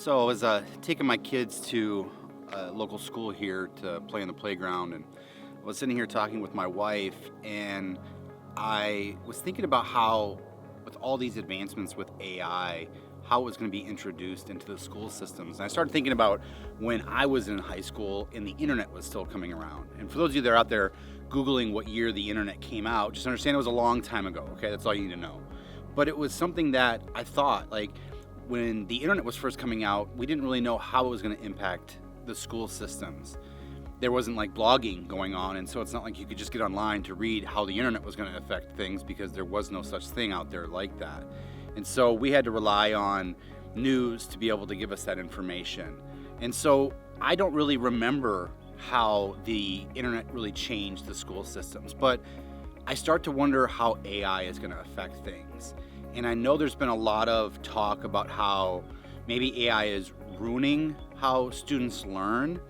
So I was taking my kids to a local school here to play on the playground, and I was sitting here talking with my wife, and I was thinking about how, with all these advancements with AI, how it was going to be introduced into the school systems. And I started thinking about when I was in high school and the internet was still coming around. And for those of you that are out there Googling what year the internet came out, just understand it was a long time ago, okay? That's all you need to know. But it was something that I thought, like, when the internet was first coming out, we didn't really know how it was going to impact the school systems. There wasn't like blogging going on, and so it's not like you could just get online to read how the internet was going to affect things, because there was no such thing out there like that. And so we had to rely on news to be able to give us that information. And so I don't really remember how the internet really changed the school systems, but I start to wonder how AI is going to affect things. And I know there's been a lot of talk about how maybe AI is ruining how students learn.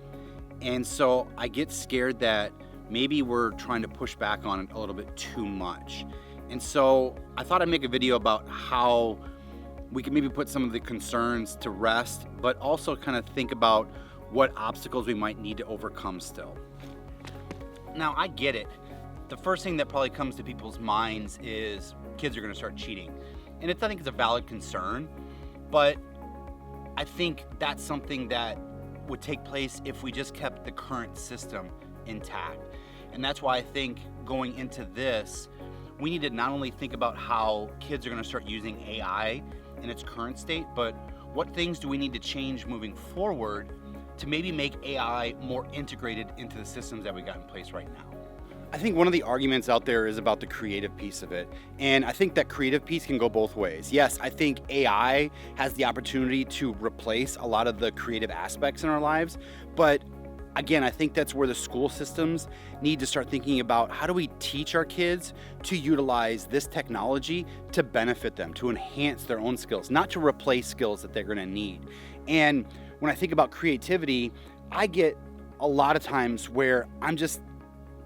And so I get scared that maybe we're trying to push back on it a little bit too much. And so I thought I'd make a video about how we can maybe put some of the concerns to rest, but also kind of think about what obstacles we might need to overcome still. Now, I get it. The first thing that probably comes to people's minds is kids are going to start cheating. And I think it's a valid concern, but I think that's something that would take place if we just kept the current system intact. And that's why I think going into this, we need to not only think about how kids are going to start using AI in its current state, but what things do we need to change moving forward to maybe make AI more integrated into the systems that we got in place right now. I think one of the arguments out there is about the creative piece of it. And I think that creative piece can go both ways. Yes, I think AI has the opportunity to replace a lot of the creative aspects in our lives. But again, I think that's where the school systems need to start thinking about how do we teach our kids to utilize this technology to benefit them, to enhance their own skills, not to replace skills that they're going to need. And when I think about creativity, I get a lot of times where I'm just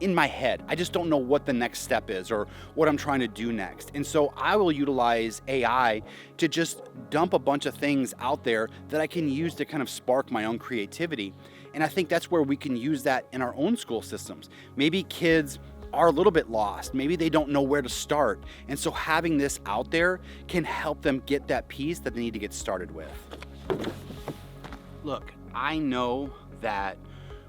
in my head. I just don't know what the next step is or what I'm trying to do next. And so I will utilize AI to just dump a bunch of things out there that I can use to kind of spark my own creativity. And I think that's where we can use that in our own school systems. Maybe kids are a little bit lost. Maybe they don't know where to start. And so having this out there can help them get that piece that they need to get started with. Look, I know that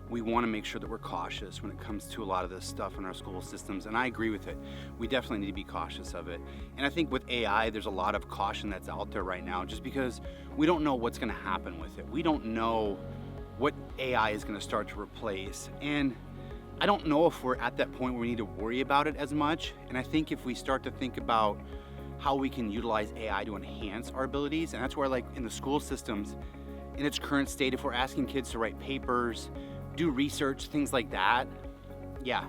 we want to make sure that we're cautious when it comes to a lot of this stuff in our school systems, and I agree with it. We definitely need to be cautious of it. And I think with AI, there's a lot of caution that's out there right now just because we don't know what's going to happen with it. We don't know what AI is going to start to replace. And I don't know if we're at that point where we need to worry about it as much. And I think if we start to think about how we can utilize AI to enhance our abilities, and that's where, like, in the school systems, in its current state, if we're asking kids to write papers, do research, things like that, yeah,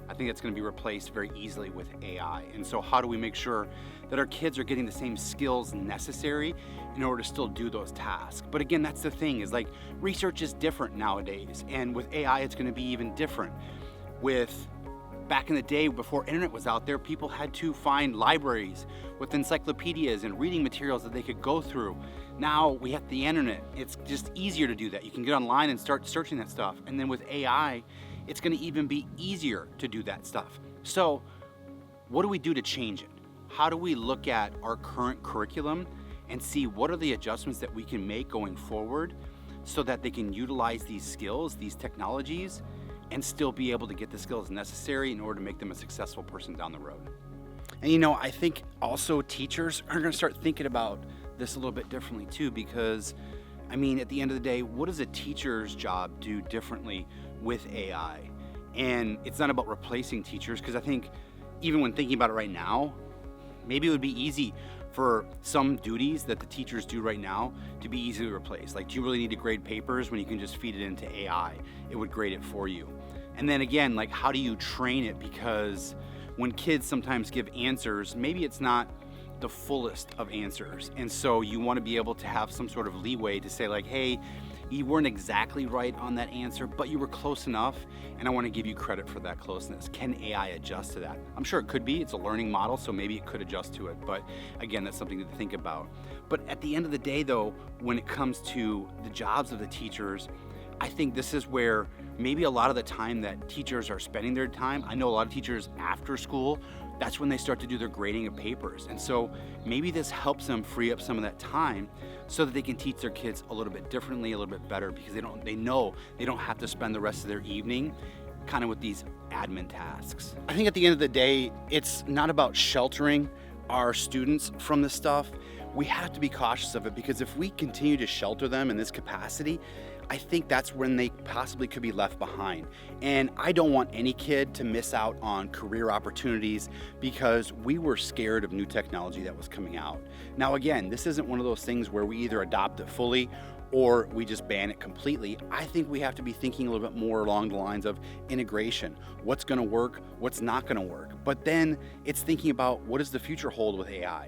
I think that's going to be replaced very easily with AI. And so how do we make sure that our kids are getting the same skills necessary in order to still do those tasks? But again, that's the thing, is like research is different nowadays, and with AI it's going to be even different. With back in the day, before internet was out there, people had to find libraries with encyclopedias and reading materials that they could go through. Now we have the internet. It's just easier to do that. You can get online and start searching that stuff. And then with AI, it's going to even be easier to do that stuff. So what do we do to change it? How do we look at our current curriculum and see what are the adjustments that we can make going forward so that they can utilize these skills, these technologies, and still be able to get the skills necessary in order to make them a successful person down the road? And you know, I think also teachers are going to start thinking about this a little bit differently too, because I mean, at the end of the day, what does a teacher's job do differently with AI? And it's not about replacing teachers, because I think even when thinking about it right now, maybe it would be easy for some duties that the teachers do right now to be easily replaced. Like, do you really need to grade papers when you can just feed it into AI? It would grade it for you. And then again, like, how do you train it? Because when kids sometimes give answers, maybe it's not the fullest of answers. And so you want to be able to have some sort of leeway to say, like, hey, you weren't exactly right on that answer, but you were close enough, and I want to give you credit for that closeness. Can AI adjust to that? I'm sure it could be. It's a learning model, so maybe it could adjust to it. But again, that's something to think about. But at the end of the day though, when it comes to the jobs of the teachers, I think this is where maybe a lot of the time that teachers are spending their time, I know a lot of teachers after school, that's when they start to do their grading of papers. And so maybe this helps them free up some of that time so that they can teach their kids a little bit differently, a little bit better, because they know they don't have to spend the rest of their evening kind of with these admin tasks. I think at the end of the day, it's not about sheltering our students from this stuff. We have to be cautious of it, because if we continue to shelter them in this capacity, I think that's when they possibly could be left behind. And I don't want any kid to miss out on career opportunities because we were scared of new technology that was coming out. Now again, this isn't one of those things where we either adopt it fully or we just ban it completely. I think we have to be thinking a little bit more along the lines of integration. What's gonna work, what's not gonna work. But then it's thinking about what does the future hold with AI?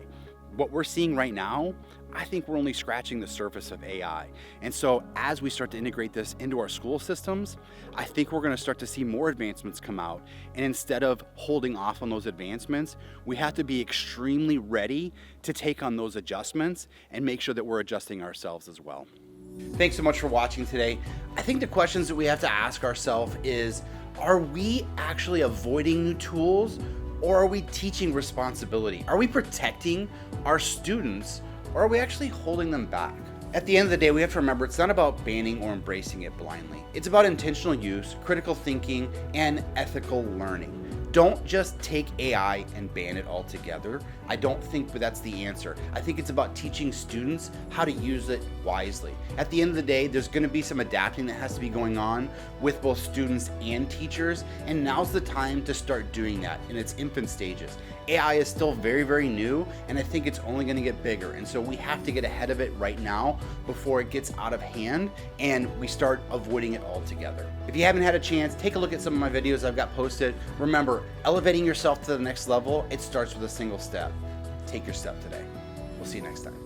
What we're seeing right now, I think we're only scratching the surface of AI. And so as we start to integrate this into our school systems, I think we're gonna start to see more advancements come out. And instead of holding off on those advancements, we have to be extremely ready to take on those adjustments and make sure that we're adjusting ourselves as well. Thanks so much for watching today. I think the questions that we have to ask ourselves is, are we actually avoiding new tools, or are we teaching responsibility? Are we protecting our students, or are we actually holding them back? At the end of the day, we have to remember it's not about banning or embracing it blindly. It's about intentional use, critical thinking, and ethical learning. Don't just take AI and ban it altogether. I don't think that's the answer. I think it's about teaching students how to use it wisely. At the end of the day, there's gonna be some adapting that has to be going on with both students and teachers, and now's the time to start doing that in its infant stages. AI is still very, very new, and I think it's only gonna get bigger, and so we have to get ahead of it right now before it gets out of hand and we start avoiding it altogether. If you haven't had a chance, take a look at some of my videos I've got posted. Remember, elevating yourself to the next level, it starts with a single step. Take your step today. We'll see you next time.